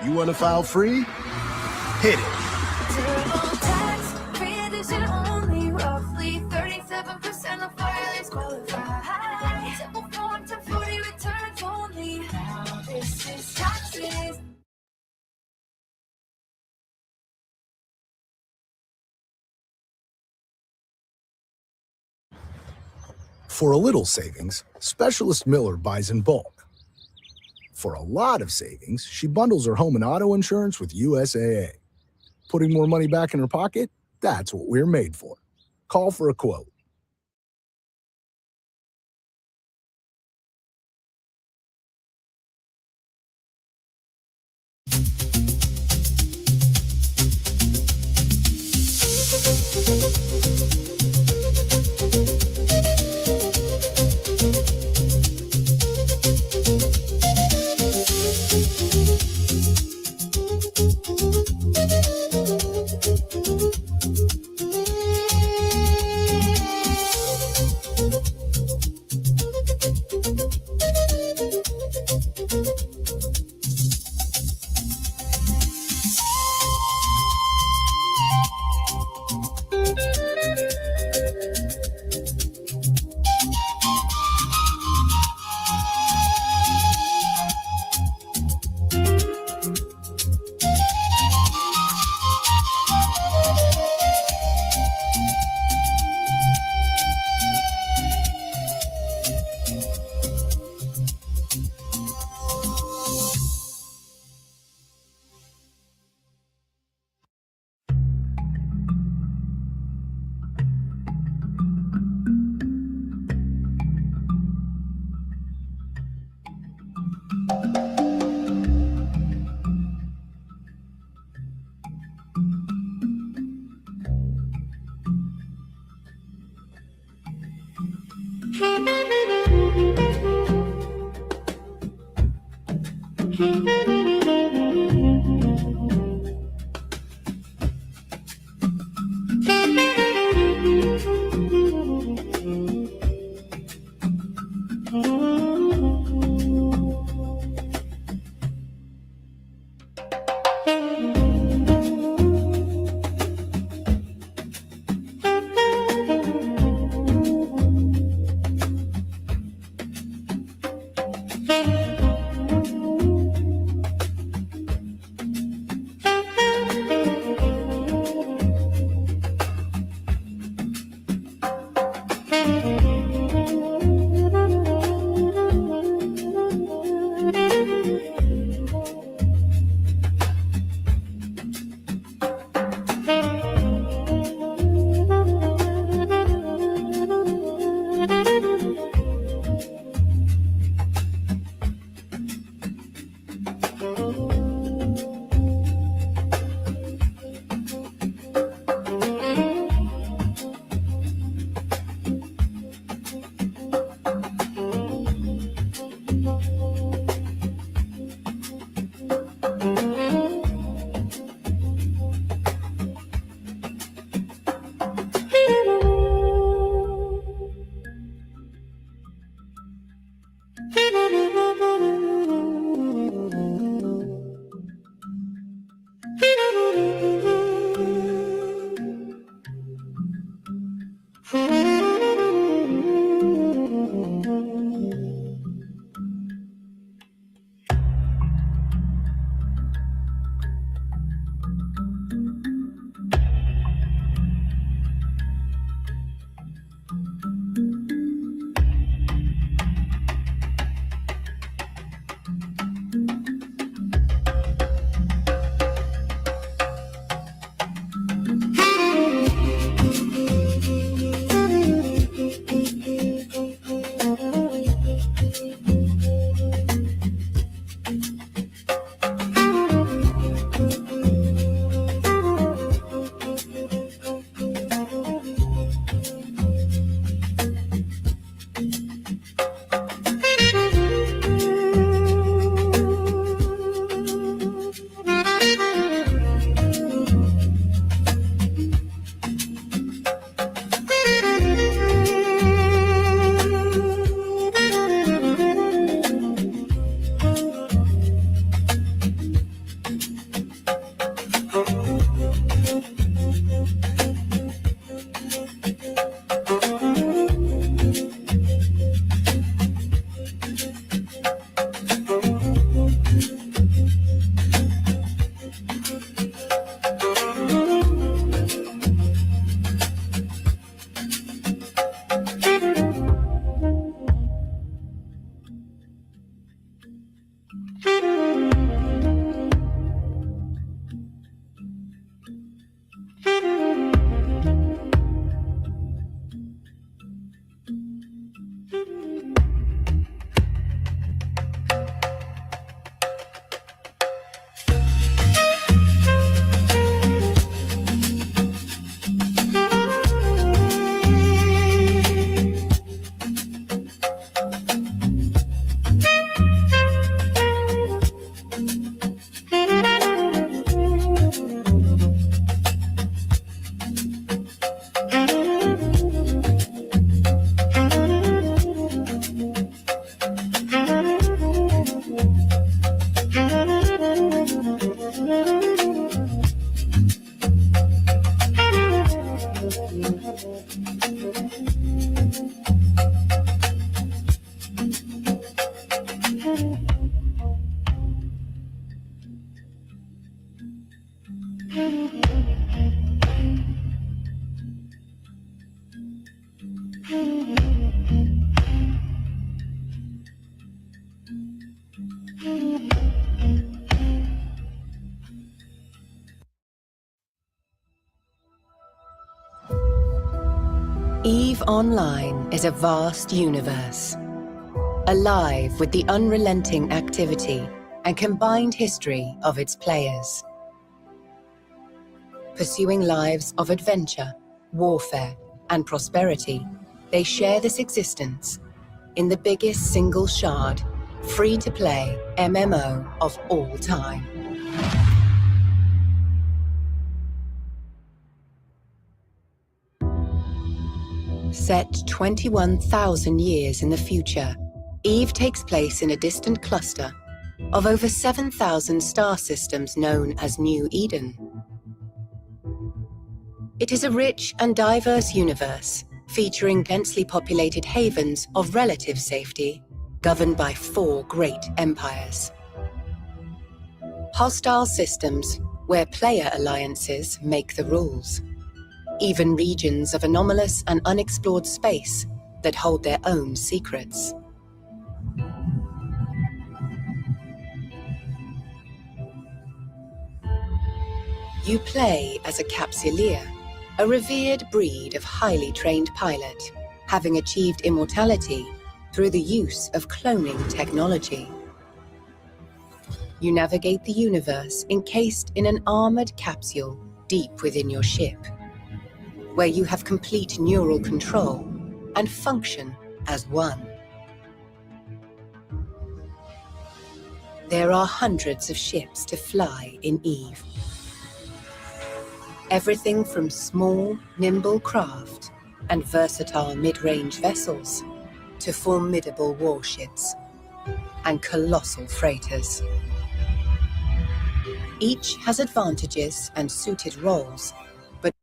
You want to file free? Hit it. TurboTax, pre-addition only, roughly 37% of filers qualify. Simple form, 1040 returns only. Now this is taxes. For a little savings, Specialist Miller buys in bulk. For a lot of savings, she bundles her home and auto insurance with USAA. Putting more money back in her pocket? That's what we're made for. Call for a quote. EVE Online is a vast universe, alive with the unrelenting activity and combined history of its players. Pursuing lives of adventure, warfare, and prosperity, they share this existence in the biggest single shard, free-to-play MMO of all time. Set 21,000 years in the future, EVE takes place in a distant cluster of over 7,000 star systems known as New Eden. It is a rich and diverse universe featuring densely populated havens of relative safety, governed by 4 great empires. Hostile systems where player alliances make the rules. Even regions of anomalous and unexplored space that hold their own secrets. You play as a capsuleer, a revered breed of highly trained pilot, having achieved immortality through the use of cloning technology. You navigate the universe encased in an armored capsule deep within your ship, where you have complete neural control and function as one. There are hundreds of ships to fly in EVE. Everything from small, nimble craft and versatile mid-range vessels to formidable warships and colossal freighters. Each has advantages and suited roles, but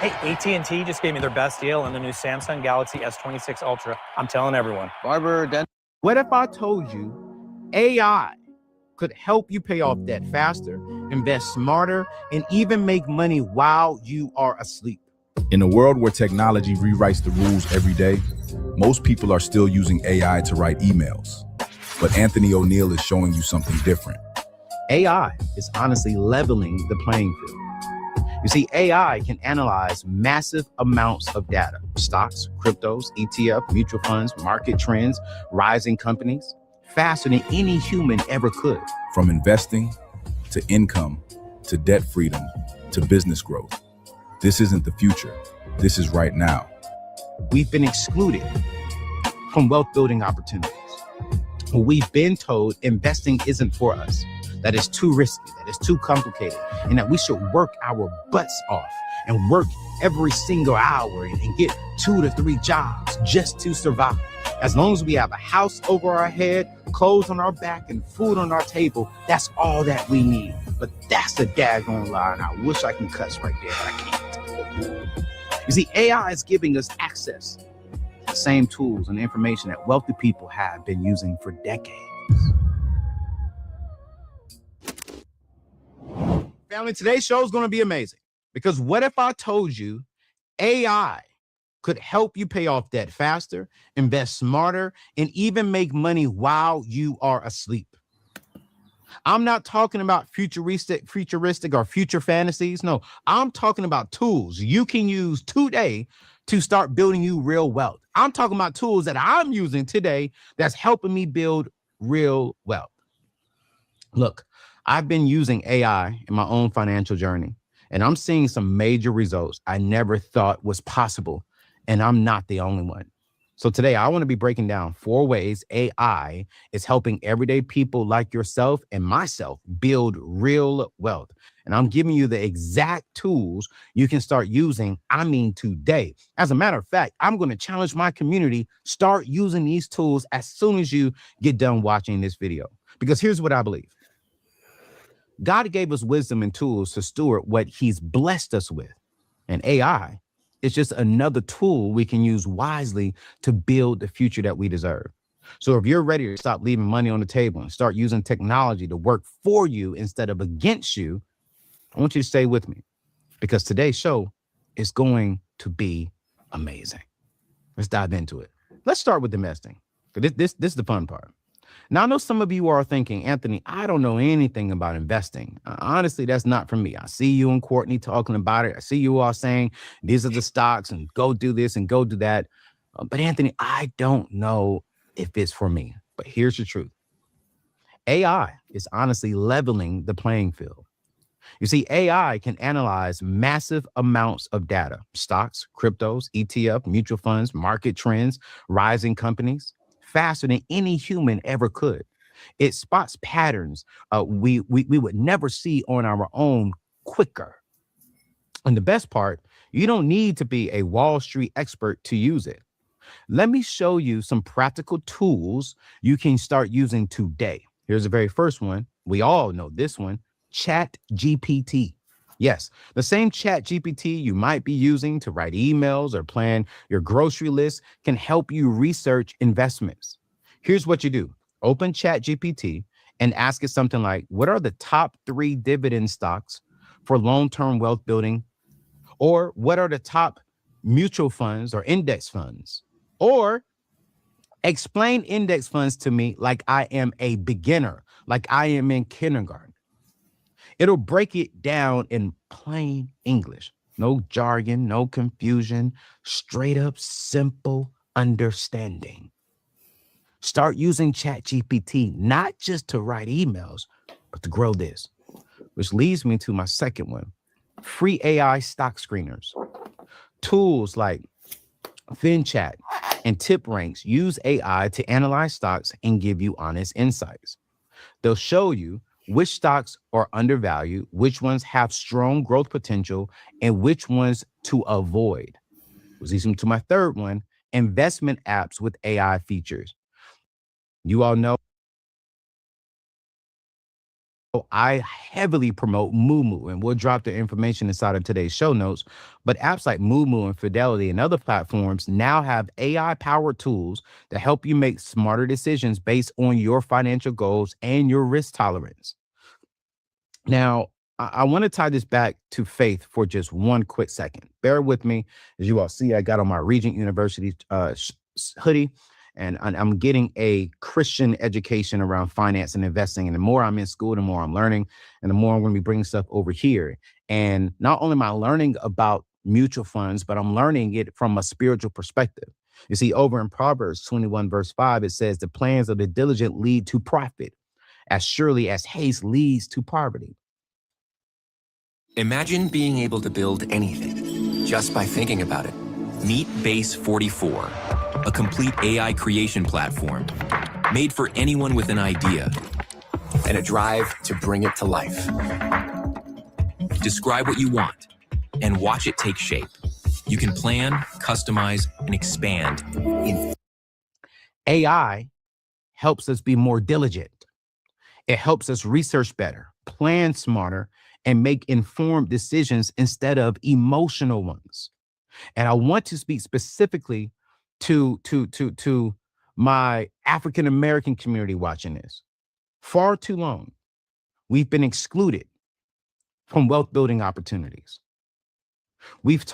Hey, AT&T just gave me their best deal on the new Samsung Galaxy S26 Ultra. I'm telling everyone. What if I told you AI could help you pay off debt faster, invest smarter, and even make money while you are asleep? In a world where technology rewrites the rules every day, most people are still using AI to write emails. But Anthony O'Neill is showing you something different. AI is honestly leveling the playing field. You see, AI can analyze massive amounts of data, stocks, cryptos, ETF, mutual funds, market trends, rising companies, faster than any human ever could. From investing to income to debt freedom to business growth. This isn't the future. This is right now. We've been excluded from wealth building opportunities. We've been told investing isn't for us, that it's too risky, that it's too complicated, and that we should work our butts off and work every single hour and get 2 to 3 jobs just to survive. As long as we have a house over our head, clothes on our back, and food on our table, that's all that we need. But that's a daggone lie, and I wish I could cuss right there, but I can't. You see, AI is giving us access to the same tools and information that wealthy people have been using for decades. Family, today's show is going to be amazing, because what if I told you AI could help you pay off debt faster, invest smarter, and even make money while you are asleep? I'm not talking about futuristic or future fantasies. No, I'm talking about tools you can use today to start building you real wealth. I'm talking about tools that I'm using today that's helping me build real wealth. Look, I've been using AI in my own financial journey, and I'm seeing some major results I never thought was possible, and I'm not the only one. So today I want to be breaking down 4 ways AI is helping everyday people like yourself and myself build real wealth. And I'm giving you the exact tools you can start using, today. As a matter of fact, I'm going to challenge my community, start using these tools as soon as you get done watching this video. Because here's what I believe. God gave us wisdom and tools to steward what he's blessed us with. And AI is just another tool we can use wisely to build the future that we deserve. So if you're ready to stop leaving money on the table and start using technology to work for you instead of against you, I want you to stay with me, because today's show is going to be amazing. Let's dive into it. Let's start with investing. This is the fun part. Now, I know some of you are thinking, Anthony, I don't know anything about investing. Honestly, that's not for me. I see you and Courtney talking about it. I see you all saying these are the stocks and go do this and go do that. But Anthony, I don't know if it's for me. But here's the truth. AI is honestly leveling the playing field. You see, AI can analyze massive amounts of data, stocks, cryptos, ETF, mutual funds, market trends, rising companies, faster than any human ever could. It spots patterns we would never see on our own quicker. And the best part, you don't need to be a Wall Street expert to use it. Let me show you some practical tools you can start using today. Here's the very first one. We all know this one, ChatGPT. Yes, the same ChatGPT you might be using to write emails or plan your grocery list can help you research investments. Here's what you do. Open ChatGPT and ask it something like, what are the top 3 dividend stocks for long-term wealth building? Or what are the top mutual funds or index funds? Or explain index funds to me like I am a beginner, like I am in kindergarten. It'll break it down in plain English. No jargon, no confusion, straight up simple understanding. Start using ChatGPT, not just to write emails, but to grow this. Which leads me to my second one, free AI stock screeners. Tools like FinChat and TipRanks use AI to analyze stocks and give you honest insights. They'll show you which stocks are undervalued, which ones have strong growth potential, and which ones to avoid. Which leads me to my third one, investment apps with AI features. You all know I heavily promote Moomoo, and we'll drop the information inside of today's show notes. But apps like Moomoo and Fidelity and other platforms now have AI-powered tools that help you make smarter decisions based on your financial goals and your risk tolerance. Now, I want to tie this back to faith for just one quick second. Bear with me. As you all see, I got on my Regent University hoodie, and I'm getting a Christian education around finance and investing. And the more I'm in school, the more I'm learning, and the more I'm going to be bringing stuff over here. And not only am I learning about mutual funds, but I'm learning it from a spiritual perspective. You see, over in Proverbs 21, verse 5, it says, the plans of the diligent lead to profit, as surely as haste leads to poverty. Imagine being able to build anything just by thinking about it. Meet Base 44, a complete AI creation platform made for anyone with an idea and a drive to bring it to life. Describe what you want and watch it take shape. You can plan, customize, and expand. AI helps us be more diligent. It helps us research better, plan smarter, and make informed decisions instead of emotional ones. And I want to speak specifically to my African American community watching this. Far too long, we've been excluded from wealth building opportunities. We've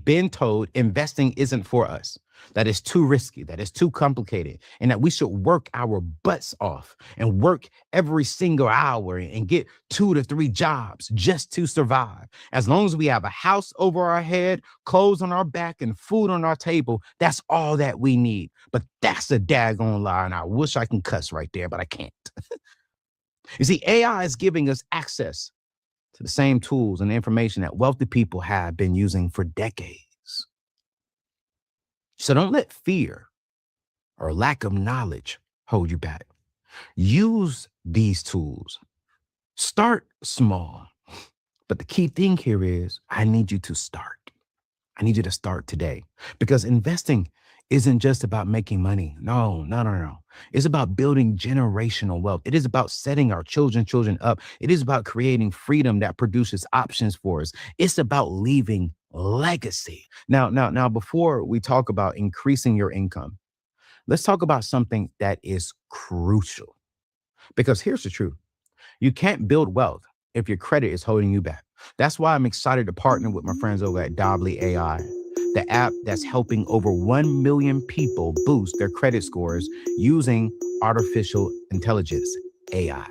been told investing isn't for us, that it's too risky, that it's too complicated, and that we should work our butts off and work every single hour and get 2 to 3 jobs just to survive. As long as we have a house over our head, clothes on our back, and food on our table, that's all that we need. But that's a daggone lie, and I wish I can cuss right there, but I can't. You see, AI is giving us access to the same tools and information that wealthy people have been using for decades. So don't let fear or lack of knowledge hold you back. Use these tools. Start small. But the key thing here is I need you to start. I need you to start today, because investing isn't just about making money. No. It's about building generational wealth. It is about setting our children up. It is about creating freedom that produces options for us. It's about leaving legacy. Now, before we talk about increasing your income, let's talk about something that is crucial. Because here's the truth. You can't build wealth if your credit is holding you back. That's why I'm excited to partner with my friends over at Dobly AI, the app that's helping over 1 million people boost their credit scores using artificial intelligence, AI.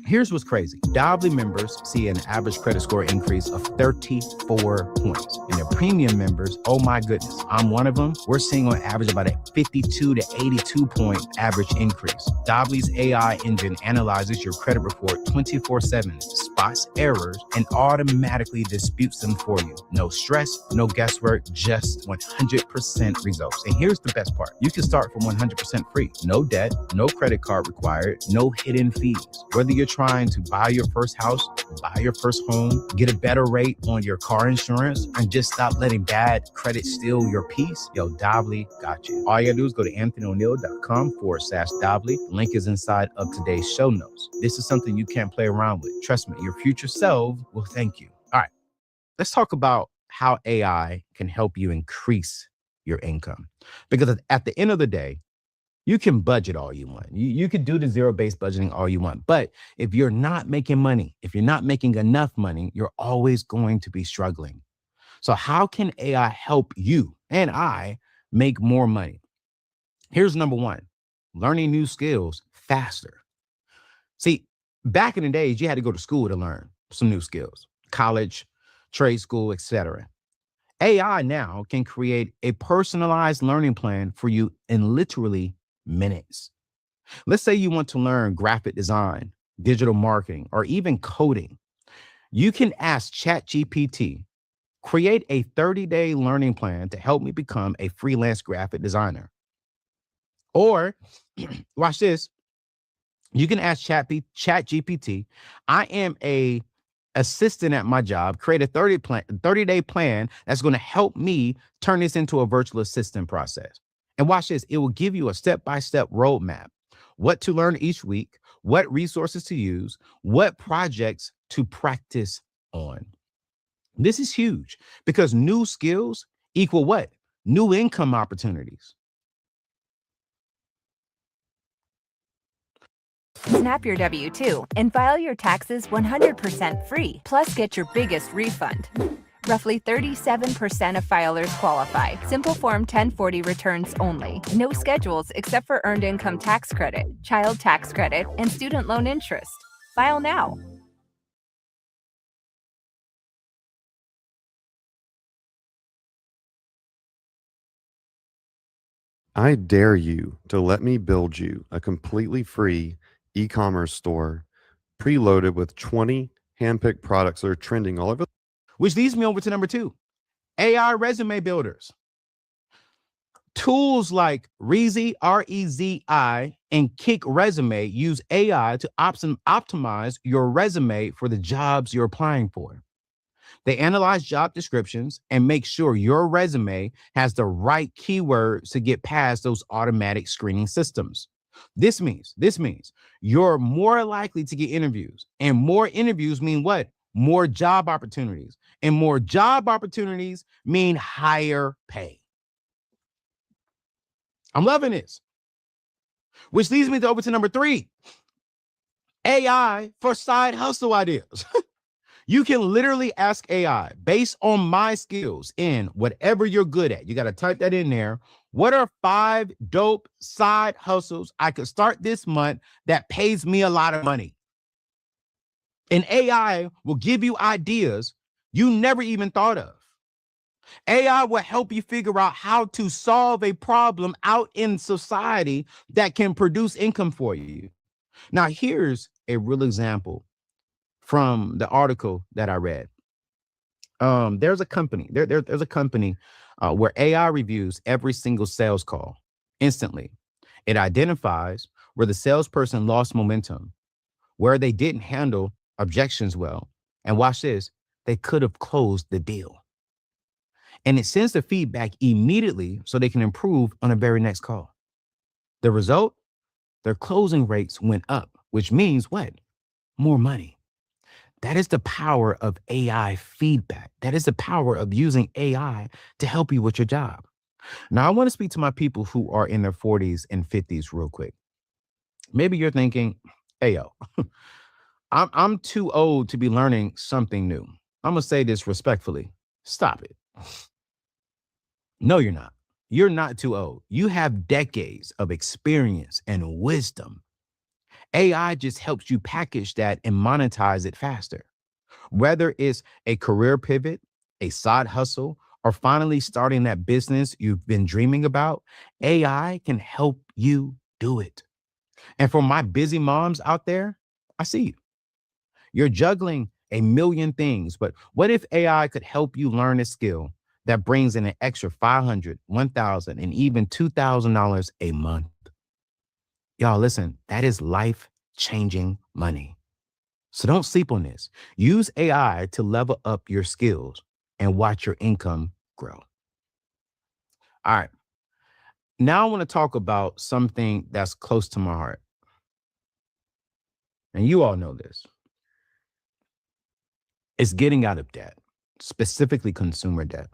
Here's what's crazy. Dobly members see an average credit score increase of 34 points. And their premium members, oh my goodness, I'm one of them. We're seeing on average about a 52 to 82 point average increase. Dobly's AI engine analyzes your credit report 24/7, spots errors, and automatically disputes them for you. No stress, no guesswork, just 100% results. And here's the best part. You can start from 100% free. No debt, no credit card required, no hidden fees. Whether you're trying to buy your first house, buy your first home, get a better rate on your car insurance, and just stop letting bad credit steal your peace, yo, Dobly got you. All you gotta do is go to anthonyoneal.com/Dobly. The link is inside of today's show notes. This is something you can't play around with. Trust me, your future self will thank you. All right, let's talk about how AI can help you increase your income. Because at the end of the day, you can budget all you want. You can do the zero-based budgeting all you want. But if you're not making money, if you're not making enough money, you're always going to be struggling. So how can AI help you and I make more money? Here's number one, learning new skills faster. See, back in the days, you had to go to school to learn some new skills, college, trade school, etc. AI now can create a personalized learning plan for you in literally minutes. Let's say you want to learn graphic design, digital marketing, or even coding. You can ask ChatGPT, create a 30-day learning plan to help me become a freelance graphic designer. Or watch this. You can ask ChatGPT, I am a assistant at my job, create a 30-day plan that's going to help me turn this into a virtual assistant process. And watch this, it will give you a step-by-step roadmap, what to learn each week, what resources to use, what projects to practice on. This is huge because new skills equal what? New income opportunities. Snap your W-2 and file your taxes 100% free. Plus, get your biggest refund. Roughly 37% of filers qualify. Simple Form 1040 returns only. No schedules except for Earned Income Tax Credit, Child Tax Credit, and Student Loan Interest. File now. I dare you to let me build you a completely free e-commerce store preloaded with 20 handpicked products that are trending all over. Which leads me over to number 2, AI resume builders. Tools like Reezy, R-E-Z-I, and Kick Resume use AI to optimize your resume for the jobs you're applying for. They analyze job descriptions and make sure your resume has the right keywords to get past those automatic screening systems. This means you're more likely to get interviews, and more interviews mean what? More job opportunities, and more job opportunities mean higher pay. I'm loving this. Which leads me over to number 3, AI for side hustle ideas. You can literally ask AI, based on my skills in whatever you're good at, you got to type that in there. What are 5 dope side hustles I could start this month that pays me a lot of money? And AI will give you ideas you never even thought of. AI will help you figure out how to solve a problem out in society that can produce income for you. Now, here's a real example from the article that I read. There's a company, there's a company where AI reviews every single sales call instantly. It identifies where the salesperson lost momentum, where they didn't handle objections well, and watch this, they could have closed the deal. And it sends the feedback immediately so they can improve on the very next call. The result, their closing rates went up, which means what? More money. That is the power of AI feedback. That is the power of using AI to help you with your job. Now, I want to speak to my people who are in their 40s and 50s real quick. Maybe you're thinking, hey, yo, I'm too old to be learning something new. I'm going to say this respectfully. Stop it. No, you're not. You're not too old. You have decades of experience and wisdom. AI just helps you package that and monetize it faster. Whether it's a career pivot, a side hustle, or finally starting that business you've been dreaming about, AI can help you do it. And for my busy moms out there, I see you. You're juggling a million things, but what if AI could help you learn a skill that brings in an extra $500, $1,000, and even $2,000 a month? Y'all, listen, that is life-changing money. So don't sleep on this. Use AI to level up your skills and watch your income grow. All right. Now I want to talk about something that's close to my heart. And you all know this. It's getting out of debt, specifically consumer debt.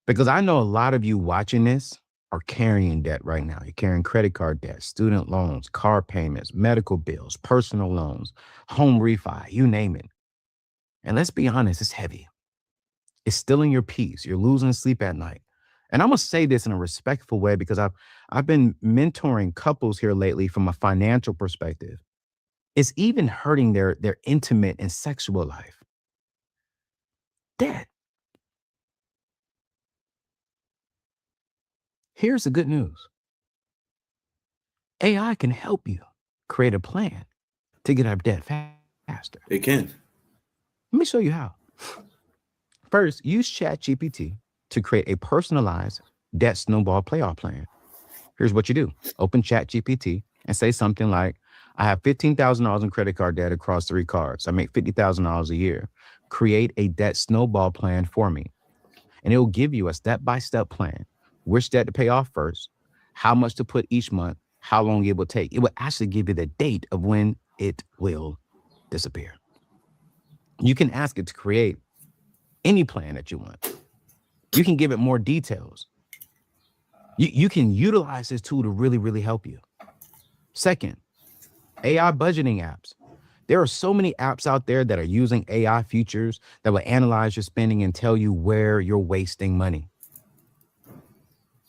Because I know a lot of you watching this are carrying debt right now. You're carrying credit card debt, student loans, car payments, medical bills, personal loans, home refi, you name it. And let's be honest, it's heavy. It's stealing your peace. You're losing sleep at night. And I'm going to say this in a respectful way because I've been mentoring couples here lately from a financial perspective. It's even hurting their intimate and sexual life. Debt. Here's the good news. AI can help you create a plan to get out of debt faster. It can. Let me show you how. First, use ChatGPT to create a personalized debt snowball playoff plan. Here's what you do. Open ChatGPT and say something like, I have $15,000 in credit card debt across 3 cards. I make $50,000 a year. Create a debt snowball plan for me. And it will give you a step-by-step plan. Which debt to pay off first, how much to put each month, how long it will take. It will actually give you the date of when it will disappear. You can ask it to create any plan that you want. You can give it more details. You can utilize this tool to really, really help you. Second, AI budgeting apps. There are so many apps out there that are using AI features that will analyze your spending and tell you where you're wasting money.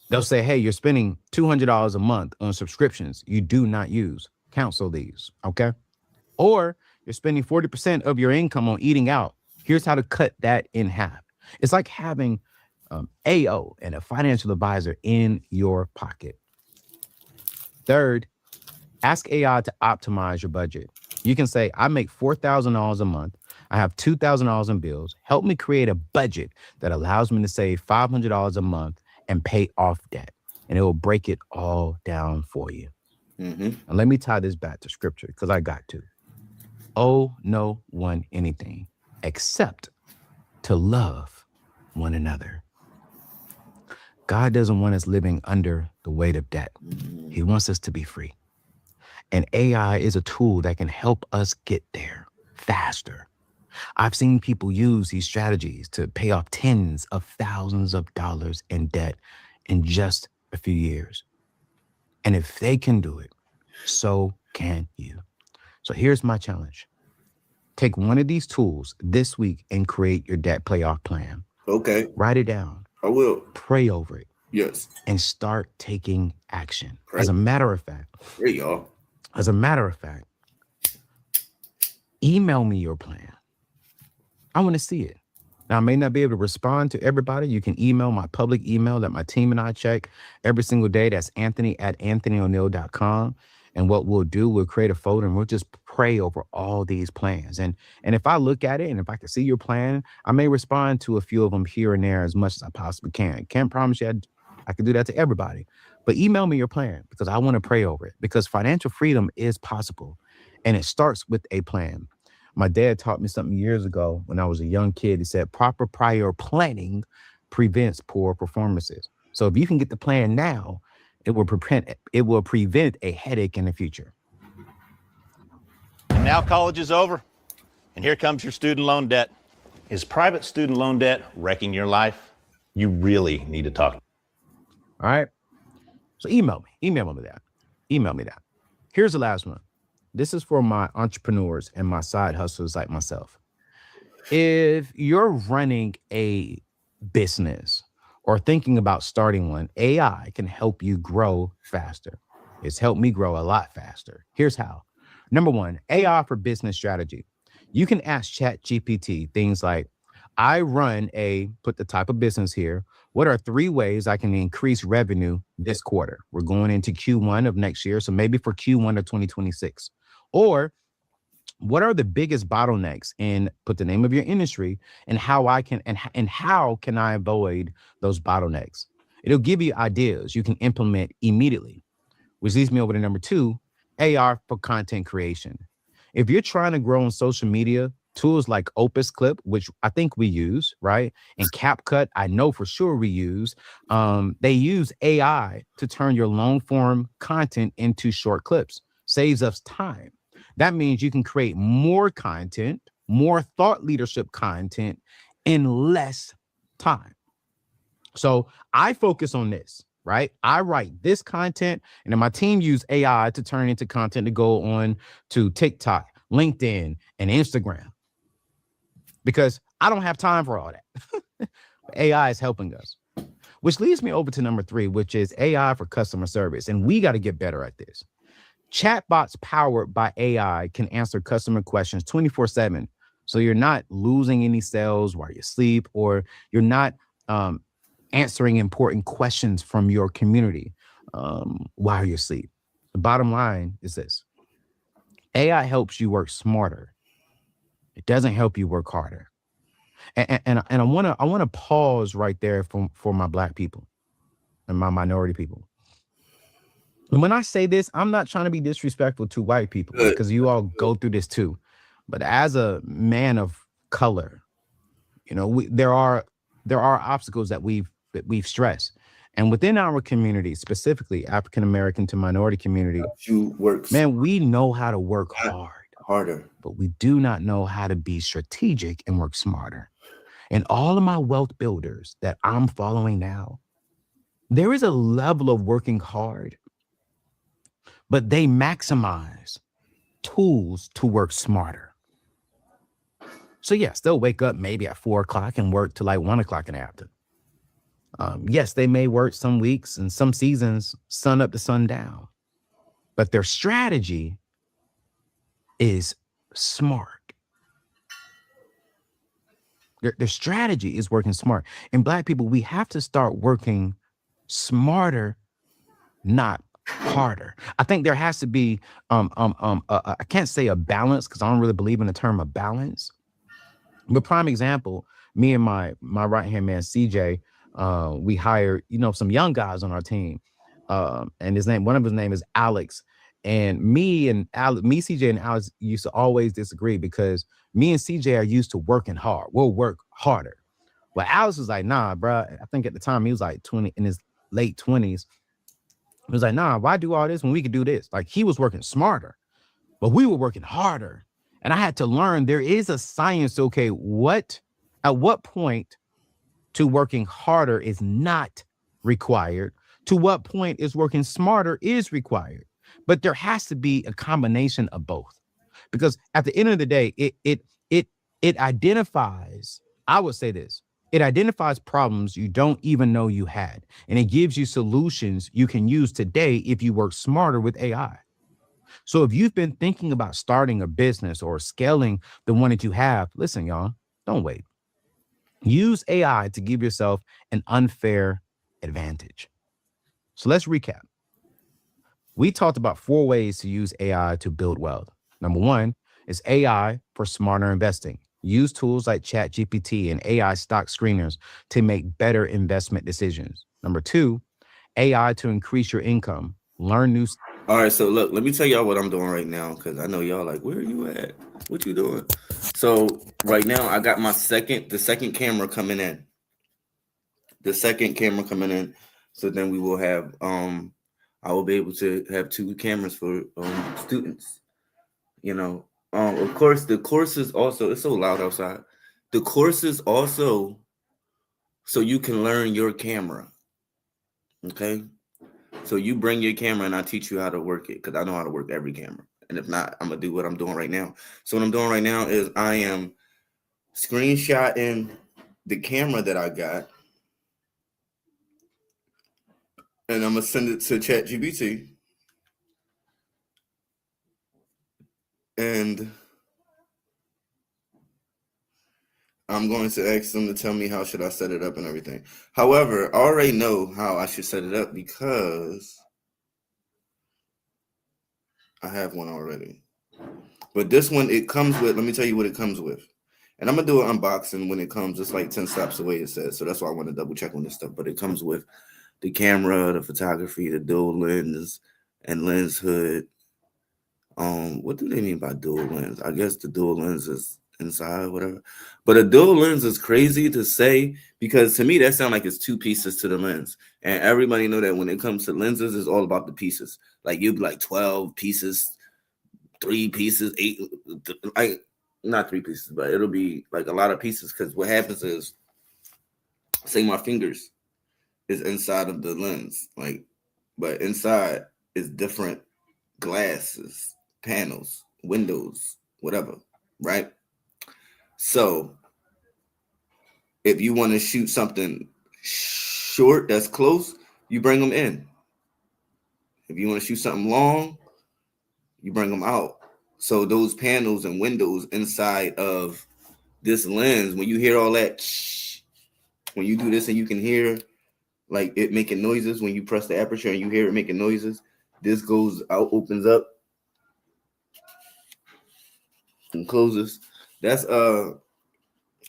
They'll say, hey, you're spending $200 a month on subscriptions you do not use. Cancel these, okay? Or you're spending 40% of your income on eating out. Here's how to cut that in half. It's like having AO and a financial advisor in your pocket. Third, ask AI to optimize your budget. You can say, I make $4,000 a month. I have $2,000 in bills. Help me create a budget that allows me to save $500 a month and pay off debt. And it will break it all down for you. And let me tie this back to scripture because I got to. Owe no one anything except to love one another. God doesn't want us living under the weight of debt. He wants us to be free. And AI is a tool that can help us get there faster. I've seen people use these strategies to pay off tens of thousands of dollars in debt in just a few years. And if they can do it, so can you. So here's my challenge. Take one of these tools this week and create your debt payoff plan. Okay. Write it down. I will. Pray over it. Yes. And start taking action. Right. As a matter of fact, email me your plan. I want to see it. Now, I may not be able to respond to everybody. You can email my public email that my team and I check every single day. That's Anthony@anthonyoneal.com. And what we'll do, we'll create a folder and we'll just pray over all these plans. And if I look at it and if I can see your plan, I may respond to a few of them here and there as much as I possibly can. Can't promise you I can do that to everybody. But email me your plan because I want to pray over it because financial freedom is possible. And it starts with a plan. My dad taught me something years ago when I was a young kid. He said, proper prior planning prevents poor performances. So if you can get the plan now, it will prevent a headache in the future. And now college is over, and here comes your student loan debt. Is private student loan debt wrecking your life? You really need to talk. All right. So email me that. Here's the last one. This is for my entrepreneurs and my side hustlers like myself. If you're running a business or thinking about starting one, AI can help you grow faster. It's helped me grow a lot faster. Here's how. Number one, AI for business strategy. You can ask ChatGPT things like, I run put the type of business here. What are 3 ways I can increase revenue this quarter? We're going into Q1 of next year, so maybe for Q1 of 2026. Or what are the biggest bottlenecks in, put the name of your industry, and how can I avoid those bottlenecks? It'll give you ideas you can implement immediately, which leads me over to number 2, AI for content creation. If you're trying to grow on social media, tools like Opus Clip, which I think we use, right? And CapCut, I know for sure we use. They use AI to turn your long form content into short clips. Saves us time. That means you can create more content, more thought leadership content in less time. So I focus on this, right? I write this content and then my team use AI to turn into content to go on to TikTok, LinkedIn, and Instagram. Because I don't have time for all that. AI is helping us, which leads me over to number 3, which is AI for customer service. And we got to get better at this. Chatbots powered by AI can answer customer questions 24/7. So you're not losing any sales while you sleep, or you're not answering important questions from your community while you sleep. The bottom line is this. AI helps you work smarter. It doesn't help you work harder. And I want to pause right there for my Black people and my minority people. And when I say this, I'm not trying to be disrespectful to white people because you all go through this too. But as a man of color, you know, there are obstacles that we've stressed. And within our community, specifically African American to minority community, man, we know how to work harder, but we do not know how to be strategic and work smarter. And all of my wealth builders that I'm following now, there is a level of working hard, but they maximize tools to work smarter. So yes, they'll wake up maybe at 4 o'clock and work till like 1 o'clock in the afternoon. Yes, they may work some weeks and some seasons sun up to sundown, but their strategy is smart. Their strategy is working smart. And Black people, we have to start working smarter, not harder. I think there has to be, I can't say a balance because I don't really believe in the term of balance. But prime example, me and my right-hand man, CJ, we hired, some young guys on our team. And one of his name is Alex. And me, CJ, and Alex used to always disagree because me and CJ are used to working hard. We'll work harder. Well, Alex was like, nah, bro. I think at the time he was like 20, in his late 20s. He was like, nah, why do all this when we could do this? Like, he was working smarter, but we were working harder. And I had to learn there is a science. Okay, at what point to working harder is not required? To what point is working smarter is required? But there has to be a combination of both, because at the end of the day, it identifies. I would say this: it identifies problems you don't even know you had, and it gives you solutions you can use today if you work smarter with AI. So if you've been thinking about starting a business or scaling the one that you have, listen, y'all, don't wait. Use AI to give yourself an unfair advantage. So let's recap. We talked about 4 ways to use AI to build wealth. Number 1 is AI for smarter investing. Use tools like ChatGPT and AI stock screeners to make better investment decisions. Number 2, AI to increase your income. Learn new. All right, so look, let me tell y'all what I'm doing right now, because I know y'all like, where are you at? What you doing? So right now I got the second camera coming in. So then we will have I will be able to have 2 cameras for students. Of course, the courses also, it's so loud outside. The courses also, so you can learn your camera. Okay. So you bring your camera and I teach you how to work it, because I know how to work every camera. And if not, I'm going to do what I'm doing right now. So what I'm doing right now is I am screenshotting the camera that I got, and I'm going to send it to ChatGPT. And I'm going to ask them to tell me how should I set it up and everything. However, I already know how I should set it up because I have one already. But this one, it comes with, let me tell you what it comes with. And I'm going to do an unboxing when it comes. It's like 10 steps away, it says. So that's why I want to double check on this stuff. But it comes with the camera, the photography, the dual lens, and lens hood. What do they mean by dual lens? I guess the dual lens is inside, whatever. But a dual lens is crazy to say, because to me that sounds like it's 2 pieces to the lens. And everybody know that when it comes to lenses, it's all about the pieces. Like you'd be like 12 pieces, 3 pieces, 8, like not 3 pieces, but it'll be like a lot of pieces. Because what happens is, say my fingers is inside of the lens, like, but inside is different glasses, panels, windows, whatever, right? So if you want to shoot something short that's close, you bring them in. If you want to shoot something long, you bring them out. So those panels and windows inside of this lens, when you hear all that, when you do this and you can hear like it making noises when you press the aperture and you hear it making noises, this goes out, opens up, and closes. That's the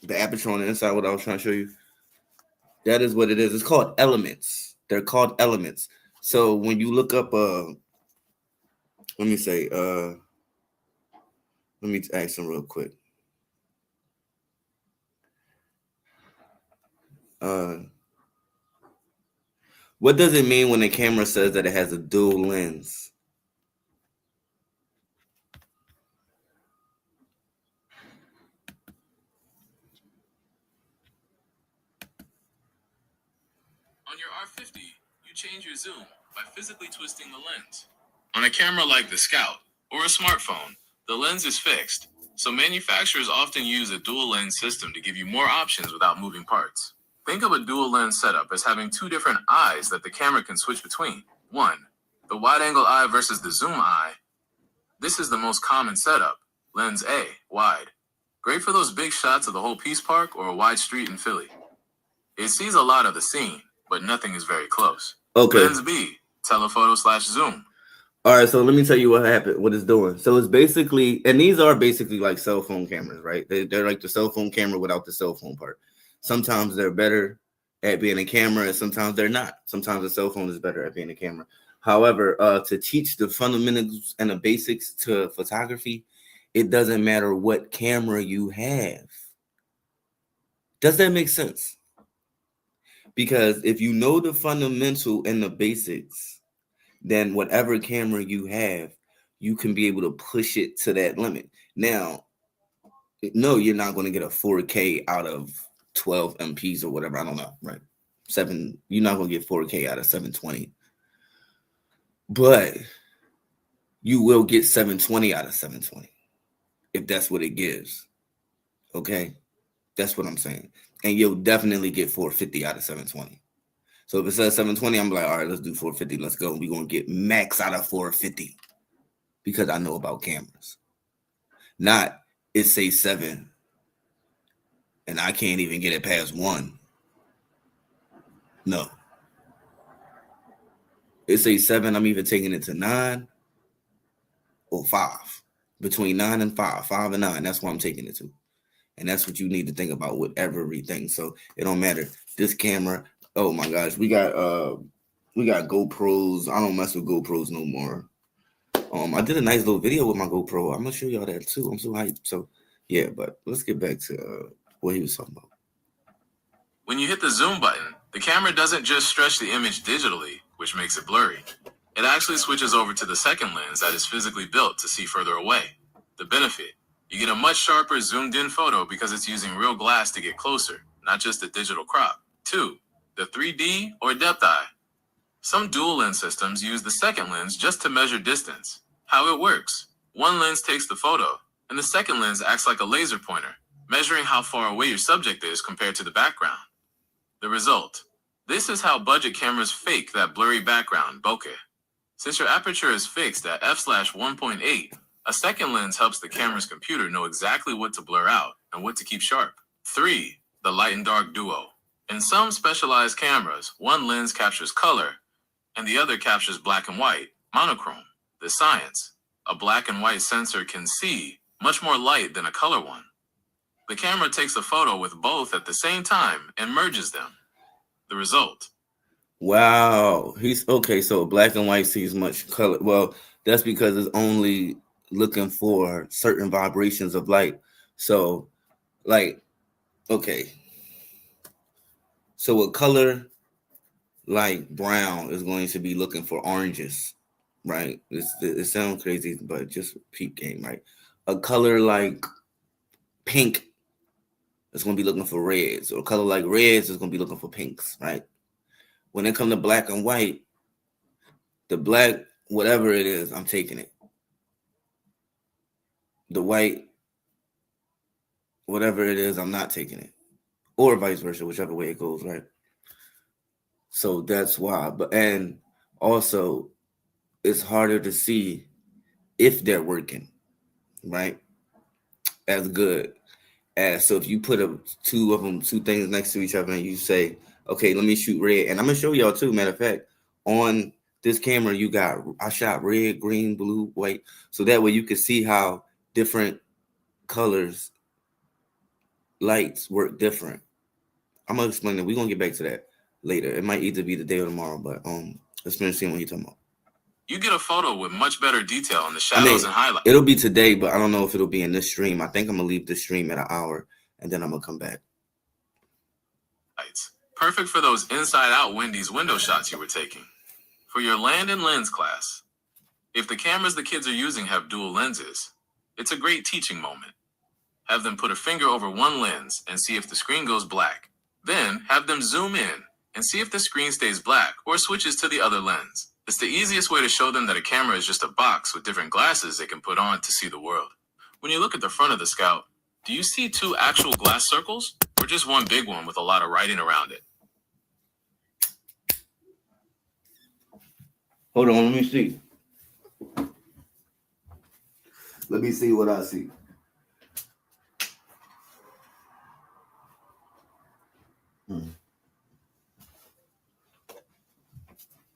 aperture on the inside, what I was trying to show you. That is what it is. It's called elements. They're called elements. So when you look up let me ask them real quick. What does it mean when the camera says that it has a dual lens? On your R50, you change your zoom by physically twisting the lens. On a camera like the Scout or a smartphone, The lens is fixed, so manufacturers often use a dual lens system to give you more options without moving parts. Think of a dual lens setup as having two different eyes that the camera can switch between. One, the wide angle eye versus the zoom eye. This is the most common setup. Lens A, wide. Great for those big shots of the whole Peace Park or a wide street in Philly. It sees a lot of the scene, but nothing is very close. Okay. Lens B, telephoto/zoom. All right, so let me tell you what happened, what it's doing. So it's basically, and these are basically like cell phone cameras, right? They're like the cell phone camera without the cell phone part. Sometimes they're better at being a camera, and sometimes they're not. Sometimes the cell phone is better at being a camera. However, to teach the fundamentals and the basics to photography, it doesn't matter what camera you have. Does that make sense? Because if you know the fundamental and the basics, then whatever camera you have, you can be able to push it to that limit. Now, no, you're not going to get a 4K out of 12 MPs or whatever. I don't know, right? You're not going to get 4K out of 720. But you will get 720 out of 720 if that's what it gives. Okay? That's what I'm saying. And you'll definitely get 450 out of 720. So if it says 720, I'm like, all right, let's do 450. Let's go. We're going to get max out of 450 because I know about cameras. Not it says 7 and I can't even get it past 1. No. It says 7, I'm even taking it to 9 or 5. Between 9 and 5, 5 and 9, that's what I'm taking it to. And that's what you need to think about with everything. So it don't matter. This camera, oh my gosh, we got GoPros. I don't mess with GoPros no more. I did a nice little video with my GoPro. I'm gonna show y'all that too. I'm so hyped. So yeah, but let's get back to what he was talking about. When you hit the zoom button, the camera doesn't just stretch the image digitally, which makes it blurry. It actually switches over to the second lens that is physically built to see further away. The benefit: you get a much sharper zoomed in photo because it's using real glass to get closer, not just a digital crop. 2, the 3D or depth eye. Some dual lens systems use the second lens just to measure distance. How it works: one lens takes the photo, and the second lens acts like a laser pointer, measuring how far away your subject is compared to the background. The result: this is how budget cameras fake that blurry background, bokeh. Since your aperture is fixed at f/1.8, a second lens helps the camera's computer know exactly what to blur out and what to keep sharp. 3, the light and dark duo. In some specialized cameras, one lens captures color and the other captures black and white, monochrome. The science: a black and white sensor can see much more light than a color one. The camera takes a photo with both at the same time and merges them. The result: Wow, he's okay. So black and white sees much color. Well, that's because it's only looking for certain vibrations of light. So, like, okay. So a color like brown is going to be looking for oranges, right? It sounds crazy, but just peep game, right? A color like pink is going to be looking for reds, or a color like reds is going to be looking for pinks, right? When it comes to black and white, the black, whatever it is, I'm taking it. The white, whatever it is, I'm not taking it. Or vice versa, whichever way it goes, right? So that's why. And also, it's harder to see if they're working, right? As good as, so if you put two things next to each other and you say, okay, let me shoot red. And I'm going to show y'all too, matter of fact, on this camera, I shot red, green, blue, white. So that way you can see how different colors, lights work different. I'm going to explain it. We're going to get back to that later. It might either be today or tomorrow, but let's finish seeing what you're talking about. you get a photo with much better detail on the shadows and highlights. It'll be today, but I don't know if it'll be in this stream. I think I'm going to leave this stream at an hour, and then I'm going to come back. Perfect for those inside-out Wendy's window shots you were taking. For your land and lens class, if the cameras the kids are using have dual lenses, it's a great teaching moment. Have them put a finger over one lens and see if the screen goes black. Then have them zoom in and see if the screen stays black or switches to the other lens. It's the easiest way to show them that a camera is just a box with different glasses they can put on to see the world. When you look at the front of the Scout, do you see two actual glass circles or just one big one with a lot of writing around it? Hold on, let me see. Let me see what I see.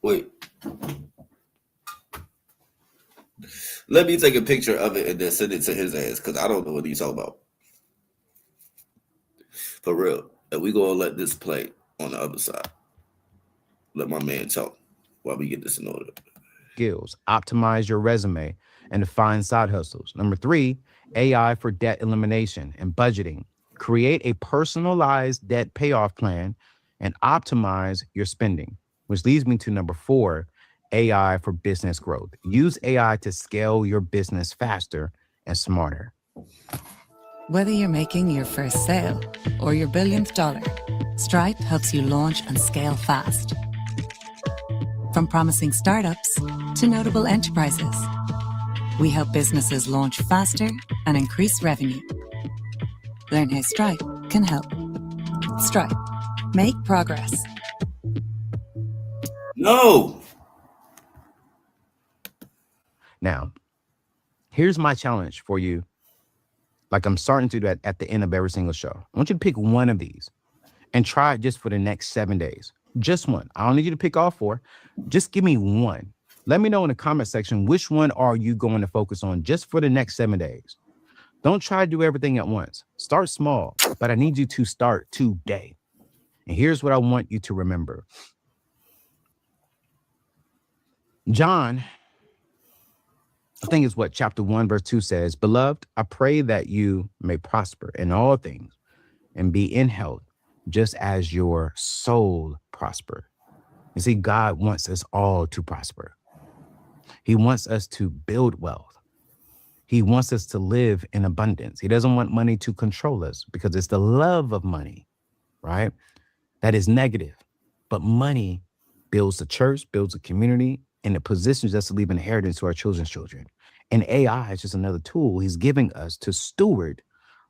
Wait. Let me take a picture of it and then send it to his ass because I don't know what he's talking about. For real. And we gonna let this play on the other side. Let my man talk while we get this in order. Skills, optimize your resume, and define side hustles. Number 3, AI for debt elimination and budgeting. Create a personalized debt payoff plan and optimize your spending, which leads me to number 4, AI for business growth. Use AI to scale your business faster and smarter. Whether you're making your first sale or your billionth dollar, Stripe helps you launch and scale fast. From promising startups to notable enterprises, we help businesses launch faster and increase revenue. Learn how Stripe can help. Stripe. Make progress. No. Now, here's my challenge for you. Like I'm starting to do that at the end of every single show. I want you to pick one of these and try it just for the next 7 days. Just one. I don't need you to pick all 4. Just give me one. Let me know in the comment section, which one are you going to focus on just for the next 7 days? Don't try to do everything at once. Start small, but I need you to start today. And here's what I want you to remember. John, I think it's what chapter 1, verse 2 says, "Beloved, I pray that you may prosper in all things and be in health, just as your soul prosper." You see, God wants us all to prosper. He wants us to build wealth. He wants us to live in abundance. He doesn't want money to control us because it's the love of money, right? That is negative. But money builds the church, builds a community, and it positions us to leave inheritance to our children's children. And AI is just another tool he's giving us to steward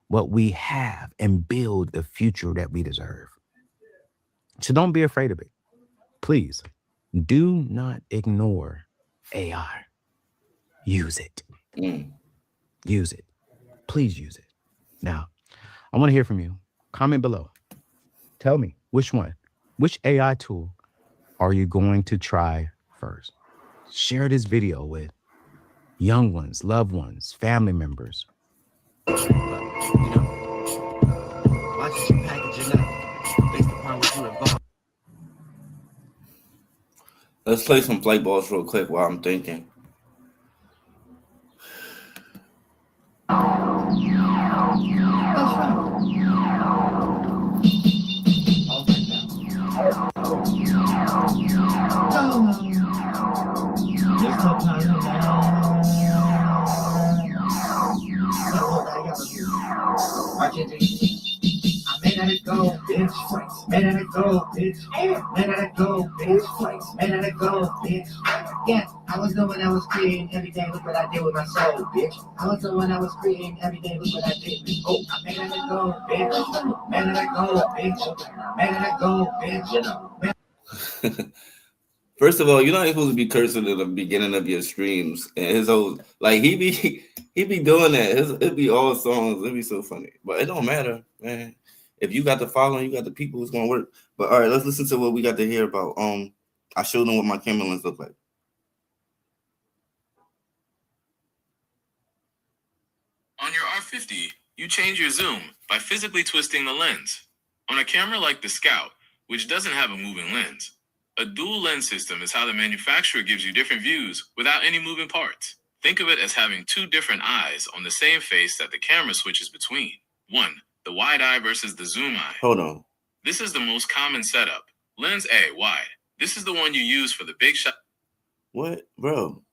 what we have and build the future that we deserve. So don't be afraid of it. Please do not ignore AI. Use it. Use it. Please use it. Now, I want to hear from you. Comment below. Tell me which AI tool are you going to try first? Share this video with young ones, loved ones, family members. Watch it, you package it up based upon what you involved. Let's play some play balls real quick while I'm thinking. Let it go, bitch. Let it go, bitch. Let it go, bitch. Let it go, bitch. Yeah, I was the one that was creating every day. Look what I did with my soul, bitch. I was the one that was creating every day. Look what I did. Oh, I made it go, bitch. Let it go, bitch. Let it go, bitch. You know. First of all, you're not supposed to be cursing at the beginning of your streams. And his whole like he be doing that. It'd be all songs. It'd be so funny. But it don't matter, man. If you got the following, you got the people, it's gonna work. But all right, let's listen to what we got to hear about. I showed them what my camera lens look like. On your R50, you change your zoom by physically twisting the lens. On a camera like the Scout, which doesn't have a moving lens, a dual lens system is how the manufacturer gives you different views without any moving parts. Think of it as having two different eyes on the same face that the camera switches between. One, the wide eye versus the zoom eye. Hold on. This is the most common setup. Lens A, wide. This is the one you use for the big shot. What, bro?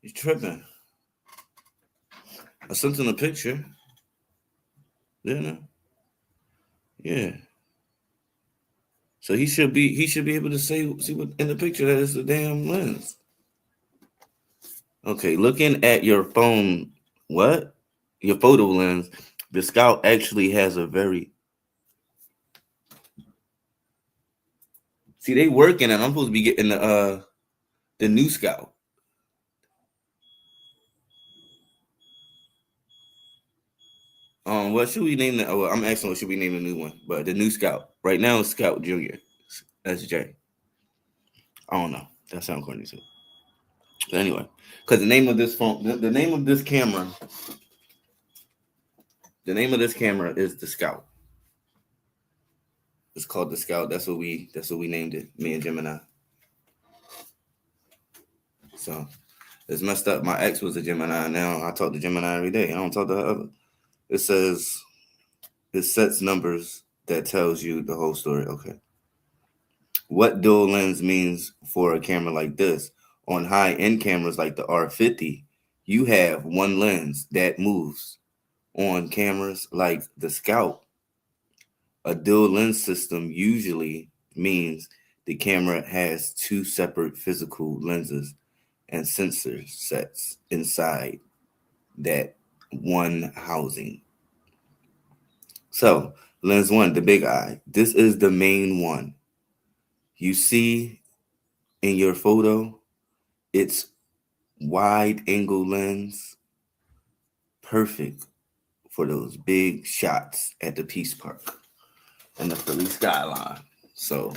You tripping? I sent him a picture. Didn't I? Yeah. So he should be able to see what in the picture that is the damn lens. Okay, looking at your phone, what? Your photo lens, the Scout actually has a very see they working and I'm supposed to be getting the new Scout. What should we name the? Oh, I'm asking what should we name the new one, but the new Scout right now is Scout Junior, SJ. I don't know. That sounds corny too. But anyway, because the name of this phone, the name of this camera, the name of this camera is the Scout. It's called the Scout. That's what we named it. Me and Gemini. So it's messed up. My ex was a Gemini. Now I talk to Gemini every day. I don't talk to her other. It says it sets numbers that tells you the whole story. Okay. What dual lens means for a camera like this? On high-end cameras like the R50, you have one lens that moves. On cameras like the Scout, a dual lens system usually means the camera has two separate physical lenses and sensor sets inside that one housing. So, lens one, the big eye. This is the main one. You see in your photo, it's wide angle lens, perfect for those big shots at the Peace Park and the Philly skyline. So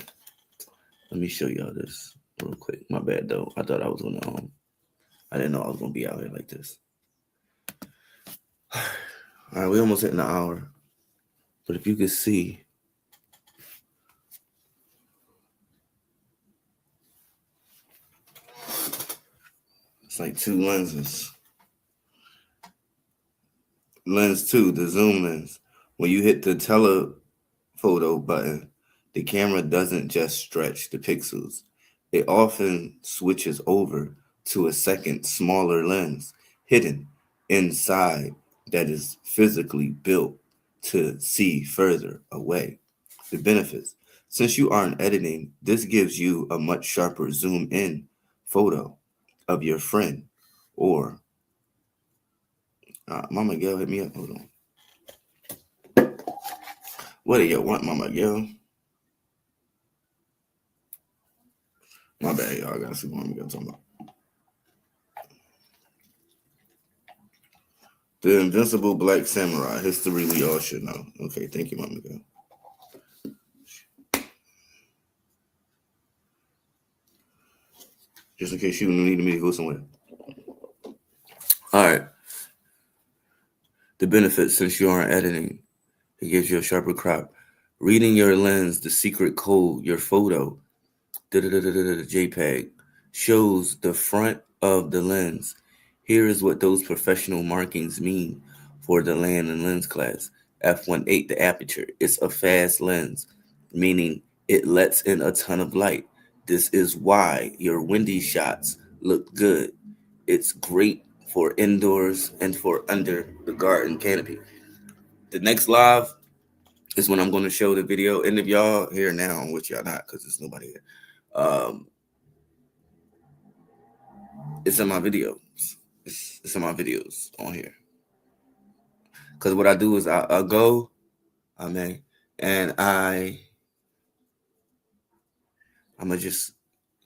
let me show y'all this real quick. My bad though. I thought I was gonna I didn't know I was gonna be out here like this. All right, we almost hit an hour. But if you could see, it's like two lenses. Lens 2, the zoom lens. When you hit the telephoto button, the camera doesn't just stretch the pixels. It often switches over to a second, smaller lens hidden inside that is physically built to see further away. The benefits. Since you aren't editing, this gives you a much sharper zoom in photo of your friend or Mama Gail hit me up. Hold on. What do you want, Mama Gail? My bad, y'all. I gotta see what Mama Gail talking about. The Invincible Black Samurai. History we all should know. Okay, thank you, Mama Gail. Just in case you needed me to go somewhere. All right. The benefits, since you aren't editing, it gives you a sharper crop. Reading your lens, the secret code, your photo, JPEG, shows the front of the lens. Here is what those professional markings mean for the land and lens class. F1.8, the aperture. It's a fast lens, meaning it lets in a ton of light. This is why your windy shots look good. It's great for indoors and for under the garden canopy. The next live is when I'm going to show the video. And if y'all here now, which y'all not, because there's nobody here, it's in my videos. It's in my videos on here. Because what I do is I go, and I'm gonna just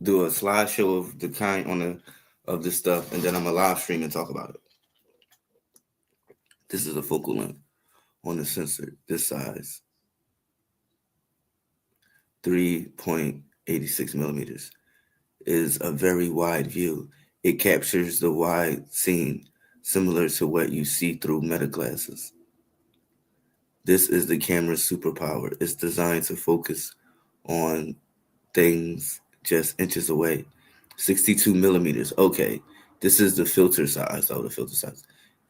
do a slideshow of the kind of this stuff, and then I'm gonna live stream and talk about it. This is a focal length on the sensor, this size, 3.86 millimeters, is a very wide view. It captures the wide scene, similar to what you see through meta glasses. This is the camera's superpower. It's designed to focus on things just inches away. 62 millimeters. Okay, this is the filter size. Oh, the filter size.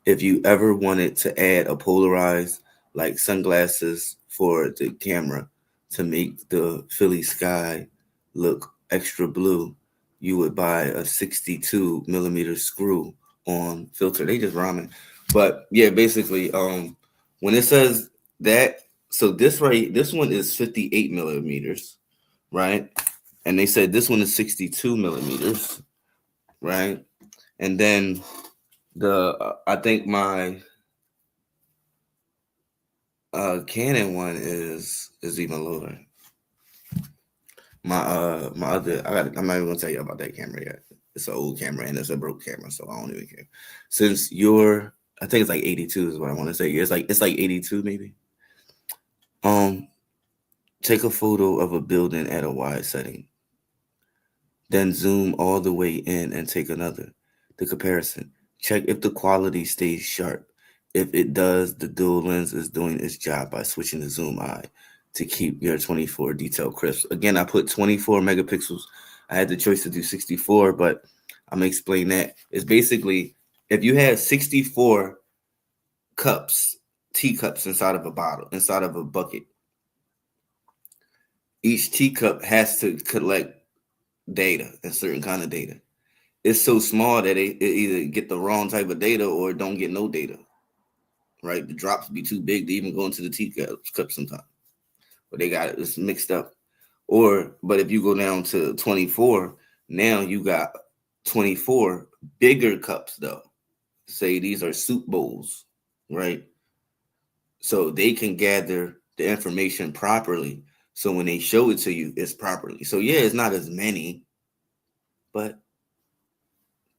If you ever wanted to add a polarized, like sunglasses for the camera to make the Philly sky look extra blue, you would buy a 62 millimeter screw on filter. They just rhyming. But yeah, basically, when it says that, so this one is 58 millimeters. right? And they said this one is 62 millimeters, right? And then I think my Canon one is even lower. My other, I'm not even gonna tell you about that camera yet. It's an old camera and it's a broke camera, so I don't even care. Since I think it's like 82 is what I want to say. It's like 82 maybe. Take a photo of a building at a wide setting. Then zoom all the way in and take another. The comparison. Check if the quality stays sharp. If it does, the dual lens is doing its job by switching the zoom eye to keep your 24 detail crisp. Again, I put 24 megapixels. I had the choice to do 64, but I'm gonna explain that. It's basically if you have 64 cups, teacups inside of a bottle, inside of a bucket, each teacup has to collect data, a certain kind of data. It's so small that it either get the wrong type of data or don't get no data. Right? The drops be too big to even go into the teacup sometimes. But they got it's mixed up. But if you go down to 24, now you got 24 bigger cups though. Say these are soup bowls, right? So they can gather the information properly. So when they show it to you, it's properly. So yeah, it's not as many, but